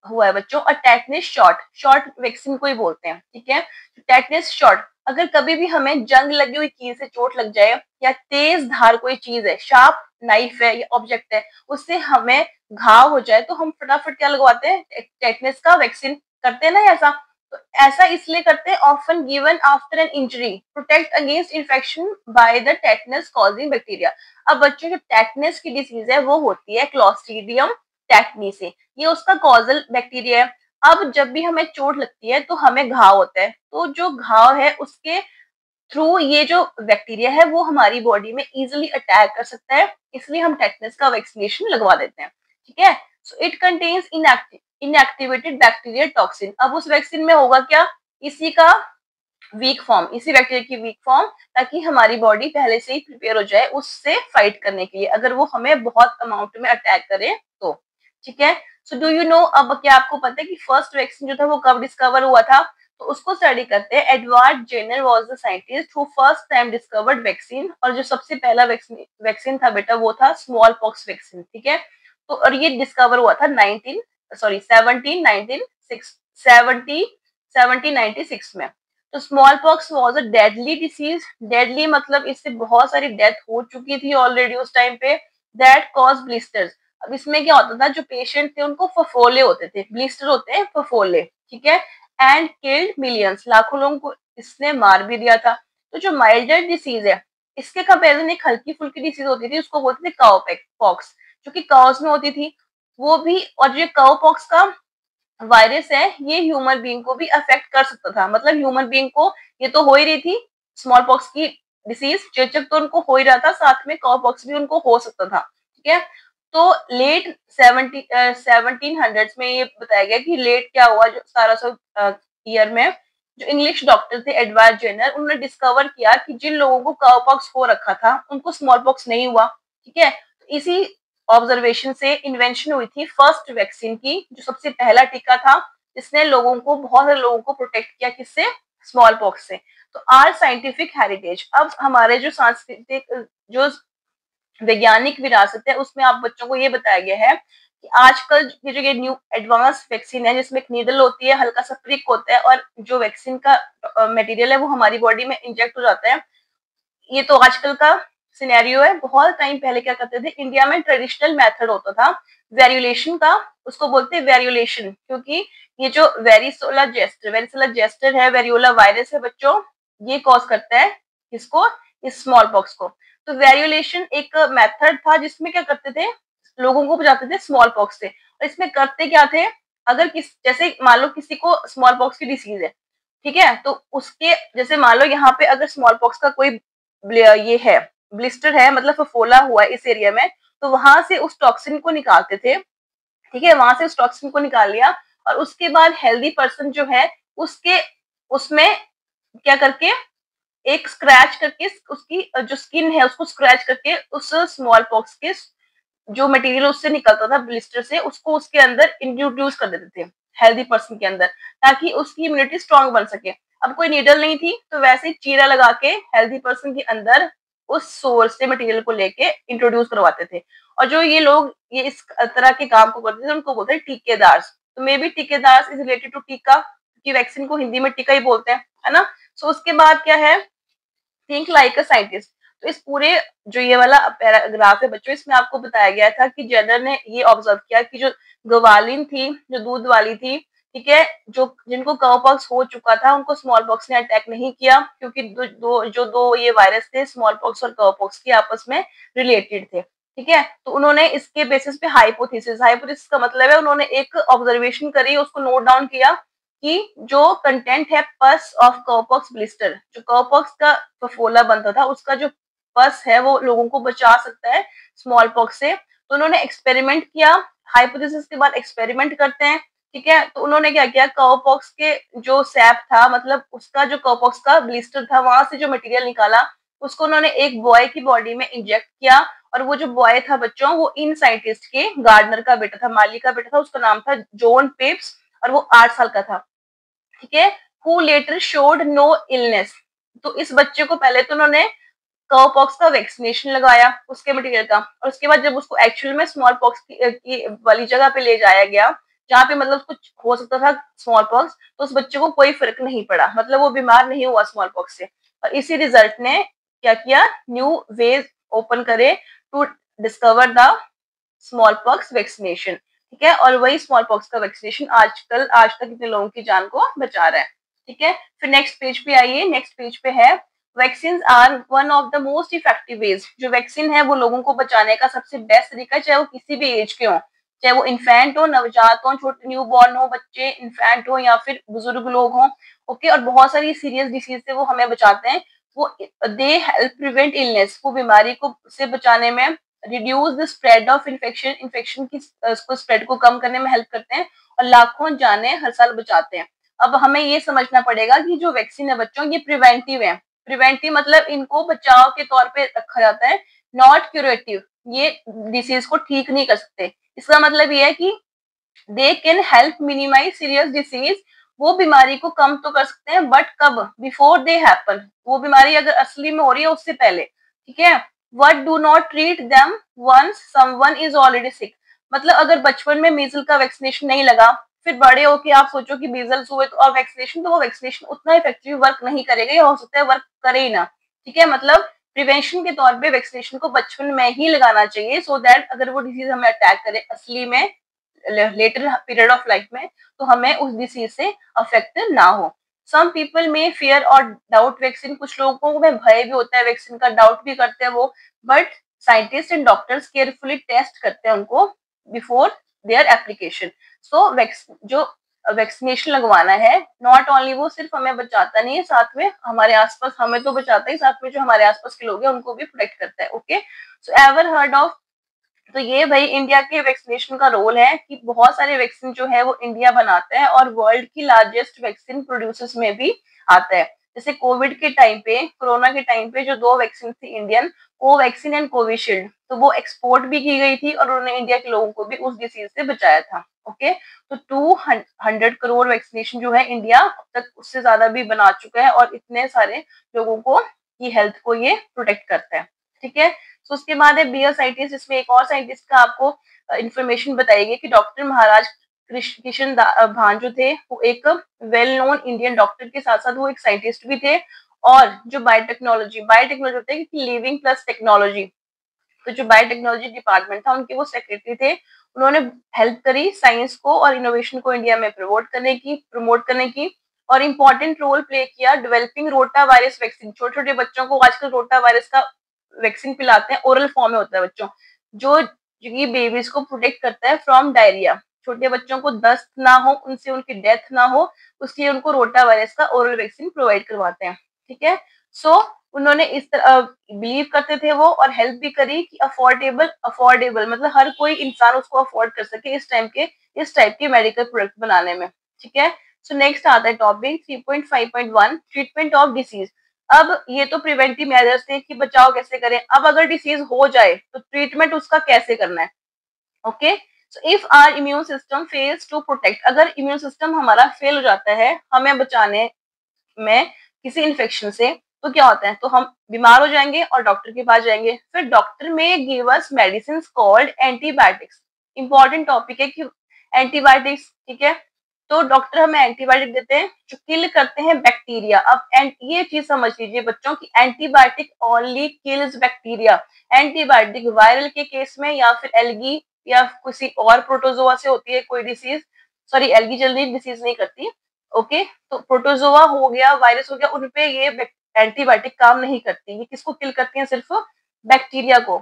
Speaker 1: हुआ है बच्चों टेटनस शॉट, शॉट वैक्सीन को ही बोलते हैं, ठीक है। टेटनस शॉट, अगर कभी भी हमें जंग लगी हुई चीज से चोट लग जाए, या तेज धार कोई चीज है, शार्प नाइफ है या ऑब्जेक्ट है, उससे हमें घाव हो जाए, तो हम फटाफट क्या लगवाते हैं, टेटनस का वैक्सीन करते हैं ना ऐसा। तो ऐसा इसलिए करते हैं, often given after an injury, protect against infection by the tetanus causing bacteria. अब बच्चों जो टेटनस की डिसीज है वो होती है क्लॉस्ट्रीडियम टेटनी से, ये उसका कॉजल बैक्टीरिया है। अब जब भी हमें चोट लगती है तो हमें घाव होता है, तो जो घाव है उसके थ्रू ये जो बैक्टीरिया है वो हमारी बॉडी में इजिली अटैक कर सकता है, इसलिए हम टेटनस का वैक्सीनेशन लगवा देते हैं, ठीक है। So it contains inactivated bacterial toxin. अब उस वैक्सीन में होगा क्या, इसी का वीक फॉर्म, इसी बैक्टीरिया की वीक फॉर्म, ताकि हमारी बॉडी पहले से ही प्रिपेयर हो जाए उससे फाइट करने के लिए, अगर वो हमें बहुत अमाउंट में अटैक करे तो, ठीक है। सो डू यू नो, अब क्या आपको पता है कि फर्स्ट वैक्सीन जो था वो कब डिस्कवर हुआ था? तो उसको स्टडी करते हैं। Edward Jenner was the scientist who first time discovered vaccine, और जो सबसे पहला वैक्सीन था बेटा वो था स्मॉल पॉक्स वैक्सीन, ठीक है। तो और ये डिस्कवर हुआ था 1796 में। तो small pox was a deadly disease, deadly मतलब इससे बहुत सारी डेथ हो चुकी थी ऑलरेडी उस टाइम पे, दैट कॉज ब्लिस्टर्स। अब इसमें क्या होता था, जो पेशेंट थे उनको फफोले होते थे, ब्लिस्टर होते हैं फफोले, ठीक है, एंड किल्ड मिलियंस, लाखों लोगों को इसने मार भी दिया था। तो जो माइल्डर डिसीज है, इसके कंपेरिजन एक हल्की फुल्की डिसीज होती थी, उसको बोलते थे काउ पॉक्स, जो कि काउस में होती थी वो भी। और जो काउ पॉक्स का वायरस है ये ह्यूमन बीइंग को भी अफेक्ट कर सकता था, मतलब ह्यूमन बीइंग को ये तो हो ही रही थी स्मॉल पॉक्स की डिसीज, चेचक तो उनको हो ही रहा था, साथ में काउ पॉक्स भी उनको हो सकता था, ठीक है। तो लेट 1700s में ये बताया गया कि लेट क्या हुआ, जो 1700 ईयर में जो इंग्लिश डॉक्टर थे एडवर्ड जेनर, उन्होंने डिस्कवर किया कि जिन लोगों को काउ पॉक्स हो रखा था उनको स्मॉल पॉक्स नहीं हुआ, ठीक है। तो इसी ऑब्जर्वेशन से इन्वेंशन हुई थी फर्स्ट वैक्सीन की, जो सबसे पहला टीका था जिसने लोगों को, बहुत सारे लोगों को प्रोटेक्ट किया, किससे, स्मॉल पॉक्स से। तो आर साइंटिफिक हेरिटेज, अब हमारे जो सांस्कृतिक जो वैज्ञानिक विरासत है, उसमें आप बच्चों को ये बताया गया है कि आजकल ये जो ये न्यू एडवांस वैक्सीन है, जिसमें एक नीडल होती है, हल्का सा प्रिक होता है और जो वैक्सीन का मटेरियल है वो हमारी बॉडी में इंजेक्ट हो जाता है। ये तो आजकल का सिनेरियो है। बहुत टाइम पहले क्या करते थे, इंडिया में ट्रेडिशनल मेथड होता था वेरियुलेशन का, उसको बोलते हैं वेरियुलेशन, क्योंकि ये जो वेरिसोला जेस्टर है, वेरियोला वायरस है बच्चों, ये कॉज करता है इसको, इस स्मॉल पॉक्स को। तो वेरियुलेशन एक मेथड था जिसमें क्या करते थे, लोगों को बचाते थे स्मॉल पॉक्स से। और इसमें करते क्या थे, अगर जैसे मान लो किसी को स्मॉल पॉक्स की डिसीज है, ठीक है, तो उसके जैसे मान लो यहाँ पे अगर स्मॉल पॉक्स का कोई ये है, ब्लिस्टर है, मतलब फफोला हुआ है इस एरिया में, तो वहां से उस टॉक्सिन को निकालते थे, ठीक है, वहां से उस टॉक्सिन को निकाल लिया और उसके बाद हेल्दी पर्सन जो है उसके उसमें क्या करके एक स्क्रैच करके उसकी जो स्किन है उसको स्क्रैच करके उस स्मॉल पॉक्स के जो मटेरियल उससे निकलता था ब्लिस्टर से, उसको उसके अंदर इंट्रोड्यूस कर देते थे हेल्दी पर्सन के अंदर, ताकि उसकी इम्यूनिटी स्ट्रांग बन सके। अब कोई नीडल नहीं थी तो वैसे ही चीरा लगा के हेल्दी पर्सन के अंदर उस सोर्स से मटेरियल को लेके इंट्रोड्यूस करवाते थे। और जो ये लोग ये इस तरह के काम को करते थे उनको बोलते हैं टीकेदार। तो मे बी टीकेदार इज रिलेटेड टू टीका, क्योंकि वैक्सीन को हिंदी में टीका ही बोलते हैं, है ना। सो उसके बाद क्या है, थिंक लाइक अ साइंटिस्ट। तो इस पूरे जो ये वाला पैराग्राफ है बच्चों, इसमें आपको बताया गया था कि जेनर ने ये ऑब्जर्व किया कि जो गवालिन थी, जो दूध वाली थी, ठीक है, जो जिनको काउपॉक्स हो चुका था उनको स्मॉल पॉक्स ने अटैक नहीं किया, क्योंकि दो ये वायरस थे, स्मॉल पॉक्स और काउपॉक्स की आपस में रिलेटेड थे, ठीक है। तो उन्होंने इसके बेसिस पे हाइपोथेसिस का मतलब है उन्होंने एक ऑब्जर्वेशन करी, उसको नोट डाउन किया कि जो कंटेंट है पस ऑफ काउपॉक्स ब्लिस्टर, जो काउपॉक्स का फफोला बनता था उसका जो पस है वो लोगों को बचा सकता है स्मॉल पॉक्स से। तो उन्होंने एक्सपेरिमेंट किया, हाइपोथेसिस के बाद एक्सपेरिमेंट करते हैं, ठीक है। तो उन्होंने क्या किया, काउपॉक्स के जो सैप था, मतलब उसका जो काउपॉक्स का ब्लिस्टर था, वहां से जो मटेरियल निकाला उसको उन्होंने एक बॉय की बॉडी में इंजेक्ट किया। और वो जो बॉय था बच्चों, वो इन साइंटिस्ट के गार्डनर का बेटा था, माली का बेटा था, उसका नाम था जॉन पेप्स, और वो 8 साल का था, ठीक है। Who later showed no illness. तो इस बच्चे को पहले तो उन्होंने काउपॉक्स का वैक्सीनेशन लगाया उसके मटेरियल का, और उसके बाद जब उसको एक्चुअल में स्मॉल पॉक्स की वाली जगह पे ले जाया गया, जहाँ पे मतलब कुछ हो सकता था स्मॉल पॉक्स, तो उस बच्चे को कोई फर्क नहीं पड़ा, मतलब वो बीमार नहीं हुआ स्मॉल पॉक्स से। और इसी रिजल्ट ने क्या किया, न्यू वेज ओपन करे to discover the smallpox vaccination, ठीक है। और वही स्मॉल पॉक्स का वैक्सीनेशन आज तक इतने लोगों की जान को बचा रहा है, ठीक है। फिर नेक्स्ट पेज पे आइए, नेक्स्ट पेज पे है vaccine are one of the most effective ways. जो वैक्सीन है वो लोगों को बचाने का सबसे बेस्ट तरीका है, चाहे वो किसी भी एज के हो, चाहे वो इन्फेंट हो, नवजात हो, छोटे न्यू बॉर्न हो बच्चे, इन्फेंट हो या फिर बुजुर्ग लोग हो, ओके। और बहुत सारी सीरियस डिसीज से वो हमें बचाते हैं। वो दे हेल्प प्रिवेंट इलनेस, वो बीमारी को से बचाने में, reduce the spread of infection की उसको स्प्रेड को कम करने में हेल्प करते हैं, और लाखों जानें हर साल बचाते हैं। अब हमें ये समझना पड़ेगा कि जो वैक्सीन है बच्चों, ये प्रिवेंटिव है। प्रिवेंटिव मतलब इनको बचाव के तौर पे रखा जाता है, नॉट क्यूरेटिव। ये डिसीज को ठीक नहीं कर सकते। इसका मतलब ये है कि they can help minimise serious disease, वो बीमारी को कम तो कर सकते हैं, बट कब, बिफोर दे हैपन, वो बीमारी अगर असली में हो रही है उससे पहले, ठीक है। What do not treat them once someone is already sick. मतलब अगर बचपन में मीजल का वैक्सीनेशन नहीं लगा, फिर बड़े होके आप सोचो कि मीजल्स हुए तो और वैक्सीनेशन, तो वो वैक्सीनेशन उतना इफेक्टिव वर्क नहीं करेगा, या हो सकता है वर्क करे ही ना, ठीक है। मतलब प्रिवेंशन के तौर पे वैक्सीनेशन को बचपन में ही लगाना चाहिए, सो दैट अगर वो डिजीज हमें अटैक करे असली में लेटर पीरियड ऑफ लाइफ में, तो हमें उस डिसीज से अफेक्ट ना हो। सम पीपल में फियर और डाउट वैक्सीन, कुछ लोगों में भय भी होता है वैक्सीन का, डाउट भी करते हैं वो, but scientist and doctors carefully test करते हैं उनको बिफोर देयर एप्लीकेशन। सो जो वैक्सीनेशन लगवाना है, नॉट ओनली वो सिर्फ हमें बचाता नहीं है, साथ में हमारे आसपास, हमें तो बचाता ही, साथ में जो हमारे आसपास के लोग हैं उनको भी प्रोटेक्ट करता है, okay. So ever heard of, तो ये भाई इंडिया के वैक्सीनेशन का रोल है कि बहुत सारे वैक्सीन जो है वो इंडिया बनाता है, और वर्ल्ड की लार्जेस्ट वैक्सीन प्रोड्यूसर्स में भी आता है। जैसे कोविड के टाइम पे, कोरोना के टाइम पे जो 2 वैक्सीन थी इंडियन, कोवैक्सीन एंड कोविशील्ड, तो वो एक्सपोर्ट भी की गई थी, और उन्होंने इंडिया के लोगों को भी उस डिसीज से बचाया था, ओके। तो 200 करोड़ वैक्सीनेशन जो है इंडिया अब तक उससे ज्यादा भी बना चुका है, और इतने सारे लोगों को की हेल्थ को ये प्रोटेक्ट करता है। ठीक है। तो उसके बाद है बियर साइंटिस्ट, जिसमें एक और साइंटिस्ट का आपको इंफॉर्मेशन बताइए कि डॉक्टर महाराज किशन भान जो थे वो एक वेल नोन इंडियन डॉक्टर के साथ साथ वो एक साइंटिस्ट भी थे, और जो बायोटेक्नोलॉजी होता है कि लिविंग प्लस टेक्नोलॉजी, तो जो बायोटेक्नोलॉजी डिपार्टमेंट था उनके वो सेक्रेटरी थे। उन्होंने हेल्प करी साइंस को और इनोवेशन को इंडिया में प्रमोट करने की और इम्पोर्टेंट रोल प्ले किया डेवलपिंग रोटा वायरस वैक्सीन। छोटे छोटे बच्चों को आजकल रोटा वायरस का वैक्सीन पिलाते हैं, ओरल फॉर्म में होता है बच्चों, जो ये बेबीज को प्रोटेक्ट करता है फ्रॉम डायरिया। छोटे बच्चों को दस्त ना हो, उनसे उनकी डेथ ना हो, उसके लिए उनको रोटा वायरस का ओरल वैक्सीन प्रोवाइड करवाते हैं। ठीक है। सो उन्होंने इस तरह बिलीव करते थे वो, और हेल्प भी करी कि अफोर्डेबल मतलब हर कोई इंसान उसको अफोर्ड कर सके इस टाइप के मेडिकल प्रोडक्ट बनाने में। ठीक है। सो नेक्स्ट आता है टॉपिक 3.5.1 ट्रीटमेंट ऑफ डिसीज। अब ये तो प्रिवेंटिव मेजर्स थे कि बचाव कैसे करें, अब अगर डिसीज हो जाए तो ट्रीटमेंट उसका कैसे करना है। Okay. So if our immune system fails to protect, अगर इम्यून सिस्टम हमारा फेल हो जाता है हमें बचाने में किसी इन्फेक्शन से, तो क्या होता है, तो हम बीमार हो जाएंगे और डॉक्टर के पास जाएंगे, फिर डॉक्टर में give us medicine called antibiotics. Important topic है कि एंटीबायोटिक्स, ठीक है, तो डॉक्टर हमें एंटीबायोटिक देते हैं जो किल करते हैं बैक्टीरिया। अब ये चीज समझ लीजिए बच्चों की antibiotic only kills bacteria. Antibiotic viral के केस में या फिर एल्गी या किसी और प्रोटोजोआ से होती है कोई डिसीज, सॉरी एल्गी जल्दी डिसीज नहीं करती। ओके। तो प्रोटोजोआ हो गया, वायरस हो गया, उनपे ये एंटीबायोटिक काम नहीं करती। ये किसको किल करती हैं, सिर्फ बैक्टीरिया को,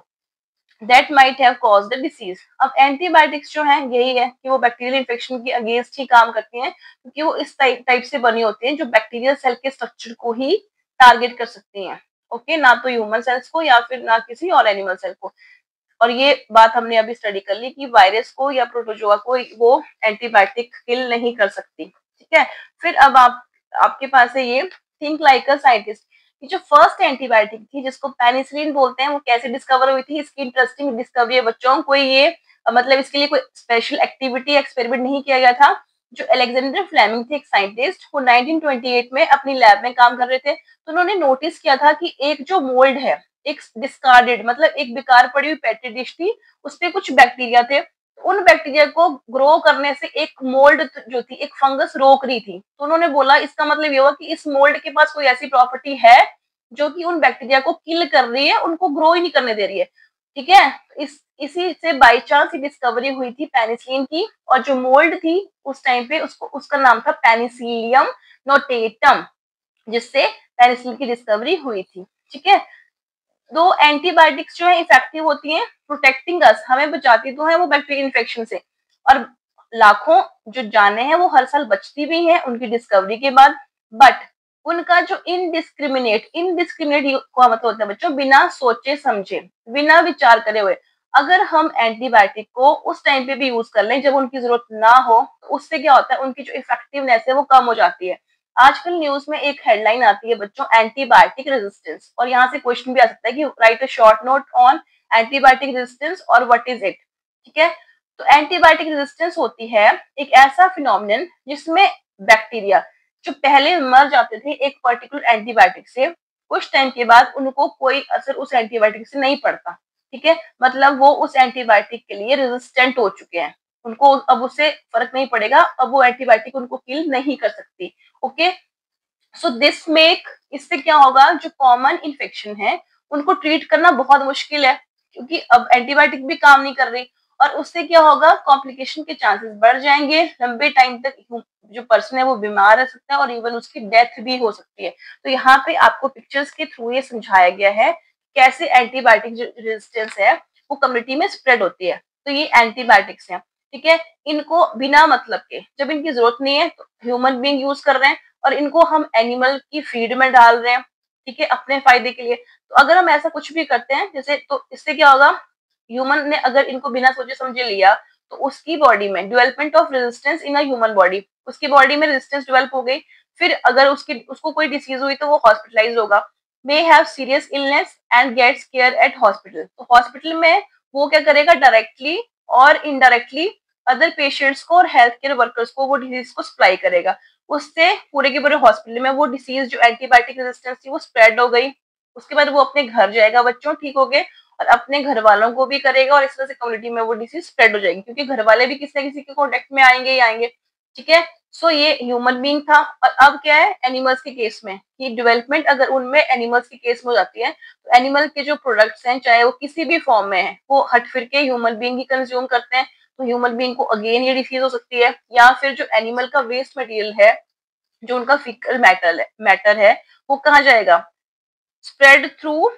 Speaker 1: that might have caused the disease. अब एंटीबायोटिक्स जो है यही है कि वो बैक्टीरियल इन्फेक्शन के अगेंस्ट ही काम करती हैं, क्योंकि वो इस टाइप से बनी होती हैं जो बैक्टीरियल सेल के स्ट्रक्चर को ही टारगेट कर सकती हैं। ओके। ना तो ह्यूमन सेल्स को या फिर ना किसी और एनिमल सेल को। और ये बात हमने अभी स्टडी कर ली कि वायरस को या प्रोटोजोआ को वो एंटीबायोटिक किल नहीं कर सकती। ठीक है। फिर अब आपके पास है ये थिंक लाइक अ साइंटिस्ट। ये जो फर्स्ट एंटीबायोटिक थी जिसको पेनिसिलिन बोलते हैं, वो कैसे डिस्कवर हुई थी, इसकी इंटरेस्टिंग डिस्कवरी है बच्चों। कोई ये मतलब इसके लिए कोई स्पेशल एक्टिविटी एक्सपेरिमेंट नहीं किया गया था। जो अलेक्जेंडर फ्लेमिंग थे एक साइंटिस्ट, वो 1928 में अपनी लैब में काम कर रहे थे, तो उन्होंने नोटिस किया था कि एक जो मोल्ड है, एक डिस्कार्डेड मतलब एक बेकार पड़ी हुई पेट्री डिश थी, उसपे कुछ बैक्टीरिया थे। उन बैक्टीरिया को ग्रो करने से एक मोल्ड जो थी, एक फंगस रोक रही थी। तो उन्होंने बोला इसका मतलब ये हुआ कि इस मोल्ड के पास कोई ऐसी प्रॉपर्टी है जो कि उन बैक्टीरिया को किल कर रही है, उनको ग्रो ही नहीं करने दे रही है। ठीक है। इसी से बाई चांस डिस्कवरी हुई थी पेनिसिलिन की, और जो मोल्ड थी उस टाइम पे उसका नाम था पेनिसिलियम नोटेटम, जिससे पेनिसिलिन की डिस्कवरी हुई थी। ठीक है। दो एंटीबायोटिक्स जो है इफेक्टिव होती हैं प्रोटेक्टिंग अस, हमें बचाती तो है वो बैक्टीरियल इन्फेक्शन से, और लाखों जो जाने हैं वो हर साल बचती भी हैं उनकी डिस्कवरी के बाद। बट उनका जो इनडिस्क्रिमिनेट का मतलब होता है बच्चों बिना सोचे समझे, बिना विचार करे हुए, अगर हम एंटीबायोटिक को उस टाइम पे भी यूज कर लें जब उनकी जरूरत ना हो, तो उससे क्या होता है उनकी जो इफेक्टिवनेस है वो कम हो जाती है। आजकल न्यूज में एक हेडलाइन आती है बच्चों एंटीबायोटिक रेजिस्टेंस, और यहाँ से क्वेश्चन भी आ सकता है कि right a short note on antibiotic resistance और व्हाट इज इट। ठीक है। तो एंटीबायोटिक रेजिस्टेंस होती है एक ऐसा फिनोमिनन जिसमें बैक्टीरिया जो पहले मर जाते थे एक पर्टिकुलर एंटीबायोटिक से, कुछ टाइम के बाद उनको कोई असर उस एंटीबायोटिक से नहीं पड़ता। ठीक है। मतलब वो उस एंटीबायोटिक के लिए रेजिस्टेंट हो चुके हैं, उनको अब उससे फर्क नहीं पड़ेगा, अब वो एंटीबायोटिक उनको किल नहीं कर सकती। ओके। सो दिस मेक, इससे क्या होगा जो कॉमन इन्फेक्शन है उनको ट्रीट करना बहुत मुश्किल है, क्योंकि अब एंटीबायोटिक भी काम नहीं कर रही, और उससे क्या होगा कॉम्प्लिकेशन के चांसेस बढ़ जाएंगे, लंबे टाइम तक जो पर्सन है वो बीमार रह सकता है और इवन उसकी डेथ भी हो सकती है। तो यहाँ पे आपको पिक्चर्स के थ्रू ये समझाया गया है कैसे एंटीबायोटिक रेजिस्टेंस है वो कम्युनिटी में स्प्रेड होती है। तो ये एंटीबायोटिक्स है। ठीक है। इनको बिना मतलब के जब इनकी जरूरत नहीं है तो ह्यूमन बींग यूज कर रहे हैं, और इनको हम एनिमल की फीड में डाल रहे हैं, ठीक है, अपने फायदे के लिए। तो अगर हम ऐसा कुछ भी करते हैं जैसे, तो इससे क्या होगा, ह्यूमन ने अगर इनको बिना सोचे समझे लिया तो उसकी बॉडी में development of resistance in a human body, उसकी बॉडी में रेजिस्टेंस डेवलप हो गई, फिर अगर उसको कोई डिसीज हुई तो वो हॉस्पिटलाइज होगा, may have serious illness and gets care at hospital. तो हॉस्पिटल में वो क्या करेगा, डायरेक्टली और इनडायरेक्टली अदर पेशेंट्स को और हेल्थ केयर वर्कर्स को वो डिजीज को सप्लाई करेगा। उससे पूरे के पूरे हॉस्पिटल में वो डिसीज जो एंटीबायोटिक रेजिस्टेंस थी वो स्प्रेड हो गई, उसके बाद वो अपने घर जाएगा बच्चों, ठीक हो गए, और अपने घर वालों को भी करेगा और इस तरह से कम्युनिटी में वो डिसीज स्प्रेड हो जाएगी, क्योंकि घर वाले भी किसी न किसी के कॉन्टेक्ट में आएंगे ही आएंगे। ठीक है, सो ये ह्यूमन बीइंग था। और अब क्या है एनिमल्स के केस में, कि डेवलपमेंट अगर उनमें एनिमल्स के केस में हो जाती है, तो एनिमल के जो प्रोडक्ट्स हैं चाहे वो किसी भी फॉर्म में है, वो हट फिर के ह्यूमन बीइंग ही कंज्यूम करते हैं, तो ह्यूमन बीइंग को अगेन ये डिसीज हो सकती है। या फिर जो एनिमल का वेस्ट मटेरियल है, जो उनका फीकल मैटर है, वो कहाँ जाएगा, स्प्रेड थ्रू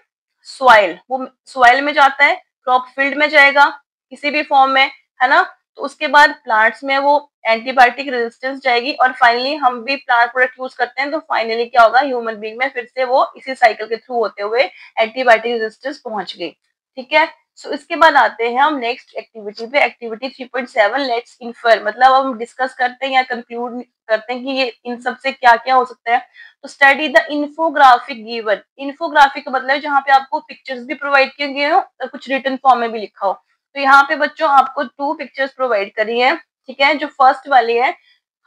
Speaker 1: सॉइल, वो सॉइल में जाता है, क्रॉप फील्ड में जाएगा किसी भी फॉर्म में, है ना। तो उसके बाद प्लांट्स में वो एंटीबायोटिक रेजिस्टेंस जाएगी, और फाइनली हम भी प्लांट प्रोडक्ट यूज करते हैं, तो फाइनली क्या होगा, ह्यूमन बीइंग में फिर से वो इसी साइकिल के थ्रू होते हुए एंटीबायोटिक रेजिस्टेंस पहुंच गई। ठीक है, सो इसके बाद आते हैं हम नेक्स्ट एक्टिविटी पे, एक्टिविटी 3.7 लेट्स इन्फर, मतलब हम डिस्कस करते हैं या कंक्लूड करते हैं कि ये इन सब से क्या क्या हो सकता है। तो study the infographic given, infographic का मतलब है जहाँ पे आपको पिक्चर्स भी प्रोवाइड किए गए हो और कुछ रिटन फॉर्म में भी लिखा हो। तो यहाँ पे बच्चों आपको 2 पिक्चर्स प्रोवाइड करी है। ठीक है, जो फर्स्ट वाली है,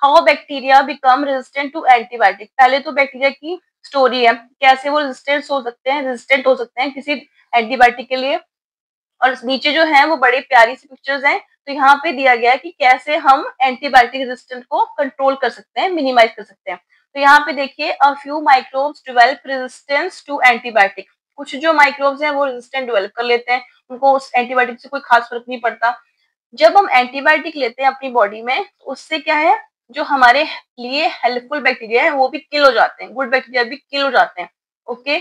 Speaker 1: how bacteria become resistant to antibiotic, पहले तो बैक्टीरिया की स्टोरी है, कैसे वो रेजिस्टेंट हो सकते हैं किसी एंटीबायोटिक के लिए। और नीचे जो है वो बड़ी प्यारी सी पिक्चर्स हैं, तो यहाँ पे दिया गया है कि कैसे हम एंटीबायोटिक रेजिस्टेंस को कंट्रोल कर सकते हैं, मिनिमाइज कर सकते हैं। तो यहाँ पे देखिए, a few microbes develop resistance to antibiotic, कुछ जो माइक्रोब्स हैं वो रेजिस्टेंट डेवलप कर लेते हैं, उनको उस एंटीबायोटिक से कोई खास फर्क नहीं पड़ता। जब हम एंटीबायोटिक लेते हैं अपनी बॉडी में, तो उससे क्या है, जो हमारे लिए हेल्पफुल बैक्टीरिया है वो भी किल हो जाते हैं, गुड बैक्टीरिया भी किल हो जाते हैं। ओके,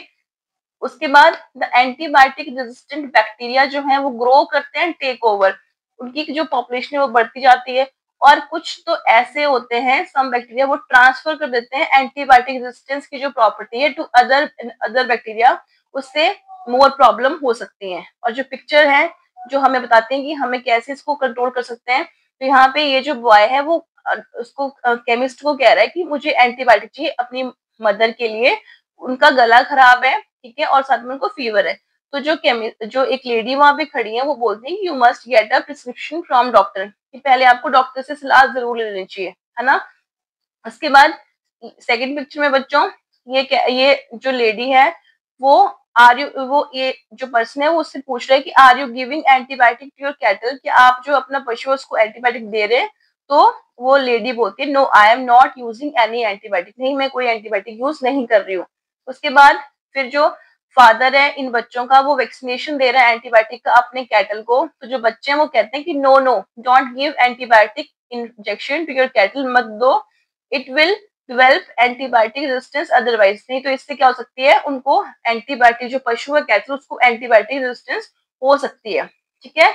Speaker 1: उसके बाद द एंटीबायोटिक रेजिस्टेंट बैक्टीरिया जो है वो ग्रो करते हैं, टेक ओवर, उनकी जो पॉपुलेशन है वो बढ़ती जाती है। और कुछ तो ऐसे होते हैं सम बैक्टीरिया, वो ट्रांसफर कर देते हैं एंटीबायोटिक रेजिस्टेंस की जो प्रॉपर्टी है टू अदर बैक्टीरिया, उससे मोर प्रॉब्लम हो सकती है। और जो पिक्चर है जो हमें बताते हैं कि हमें कैसे इसको कंट्रोल कर सकते हैं, तो यहाँ पे ये जो बॉय है वो उसको केमिस्ट को कह रहा है कि मुझे एंटीबायोटिक चाहिए अपनी मदर के लिए, उनका गला खराब है, ठीक है, और साथ में उनको फीवर है। तो जो एक लेडी वहां पे खड़ी है वो बोलती है you must get a prescription from doctor, कि पहले आपको डॉक्टर से सलाह जरूर ले लेनी चाहिए, है ना। उसके बाद सेकंड पिक्चर में बच्चों, ये जो लेडी है वो वो ये जो पर्सन है वो उससे पूछ रहा है कि are you giving antibiotic to your cattle, कि आप जो अपना पशु है उसको एंटीबायोटिक दे रहे हैं। तो वो लेडी बोलती है no I am not using any antibiotic, नहीं मैं कोई एंटीबायोटिक यूज नहीं कर रही हूँ। उसके बाद फिर जो फादर है इन बच्चों का, वो वैक्सीनेशन दे रहा है एंटीबायोटिक का अपने कैटल को। तो जो बच्चे हैं वो कहते हैं कि no no don't give antibiotic injection to your cattle, मत दो, it will develop antibiotic resistance otherwise, नहीं तो इससे क्या हो सकती है, उनको एंटीबायोटिक, जो पशु है कैटल उसको एंटीबायोटिक रेजिस्टेंस हो सकती है। ठीक है,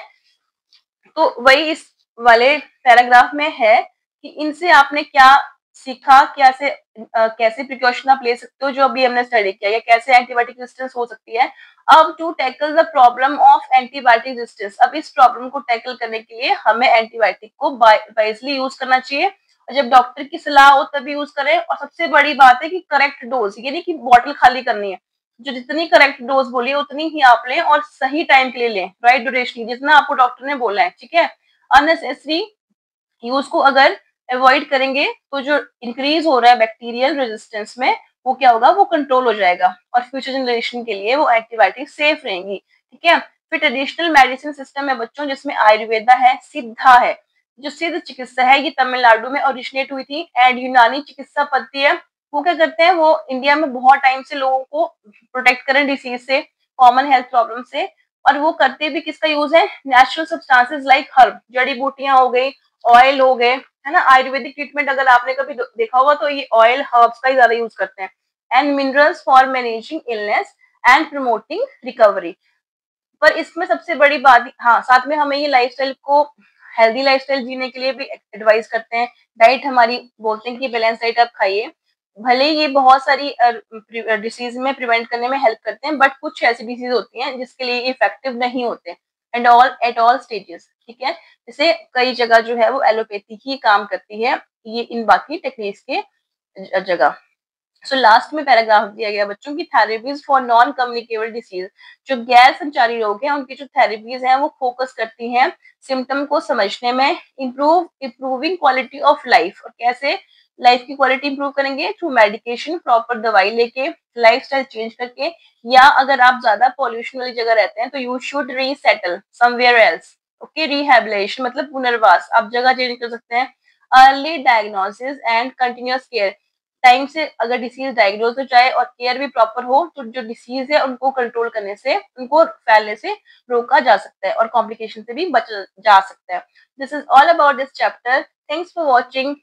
Speaker 1: तो वही इस वाले पैराग्राफ में है कि इनसे आपने क्या सीखा, कैसे प्रिकॉशन आप ले सकते हो जो अभी हमने स्टडी किया, या कैसे एंटीबायोटिक रेजिस्टेंस हो सकती है। अब to tackle the problem of antibiotic resistance, अब इस प्रॉब्लम को टैकल करने के लिए हमें एंटीबायोटिक को वाइजली यूज करना चाहिए, और जब डॉक्टर की सलाह हो तभी यूज करें। और सबसे बड़ी बात है कि करेक्ट डोज, ये नहीं कि बॉटल खाली करनी है, जो जितनी करेक्ट डोज बोली है उतनी ही आप लें, और सही टाइम के लिए लें, राइट ड्यूरेशन जितना आपको डॉक्टर ने बोला है। ठीक है, अननेसेसरी यूज को अगर अवॉइड करेंगे तो जो इंक्रीज हो रहा है बैक्टीरियल रेजिस्टेंस में, वो क्या होगा, वो कंट्रोल हो जाएगा, और फ्यूचर जनरेशन के लिए वो एंटीबायोटिक सेफ रहेंगी। ठीक है, फिर ट्रेडिशनल मेडिसिन सिस्टम है बच्चों, जिसमें आयुर्वेदा है, सिद्धा है, जो सिद्ध चिकित्सा है ये तमिलनाडु में ओरिजिनेट हुई थी, एंड यूनानी चिकित्सा पद्धति है, वो क्या करते हैं, वो इंडिया में बहुत टाइम से लोगों को प्रोटेक्ट करें डिसीज से, कॉमन हेल्थ प्रॉब्लम से। और वो करते भी किसका यूज है, नेचुरल सब्सटेंसेस लाइक हर्ब, जड़ी बूटियां हो गई, ऑयल हो गए, है ना। आयुर्वेदिक ट्रीटमेंट अगर आपने कभी देखा होगा तो ये ऑयल हर्ब्स का ही ज्यादा यूज करते हैं। And minerals for managing illness and promoting recovery. पर इसमें सबसे बड़ी बात, हाँ, साथ में हमें ये लाइफस्टाइल को, हेल्दी लाइफस्टाइल जीने के लिए भी एडवाइस करते हैं। डाइट हमारी बोलते हैं कि बैलेंस डाइट आप खाइए, भले ही ये बहुत सारी डिसीज में प्रिवेंट करने में हेल्प करते हैं, बट कुछ ऐसी डिसीज होती हैं जिसके लिए इफेक्टिव नहीं होते, and all at all stages. ठीक है, जैसे कई जगह जो है वो एलोपैथी ही काम करती है, ये इन बाकी टेक्निक्स के जगह। सो लास्ट में पैराग्राफ दिया गया बच्चों की, therapies for non communicable disease, जो गैर संचारी रोग हैं उनकी जो थेरेपीज हैं वो फोकस करती हैं सिम्टम को समझने में, इम्प्रूविंग क्वालिटी ऑफ लाइफ, और कैसे लाइफ की क्वालिटी इंप्रूव करेंगे थ्रू मेडिकेशन, प्रॉपर दवाई लेके, लाइफस्टाइल चेंज करके, या अगर आप ज्यादा पॉल्यूशन वाली जगह रहते हैं तो you should resettle somewhere else. Okay, rehabilitation मतलब पुनर्वास, आप जगह चेंज कर सकते हैं। Early diagnosis and continuous care, time से अगर डिसीज डायग्नोज हो जाए और केयर भी प्रॉपर हो तो जो डिसीज है उनको कंट्रोल करने से, उनको फैलने से रोका जा सकता है और कॉम्प्लिकेशन से भी बचा जा सकता है। This is all about this chapter. Thanks for watching.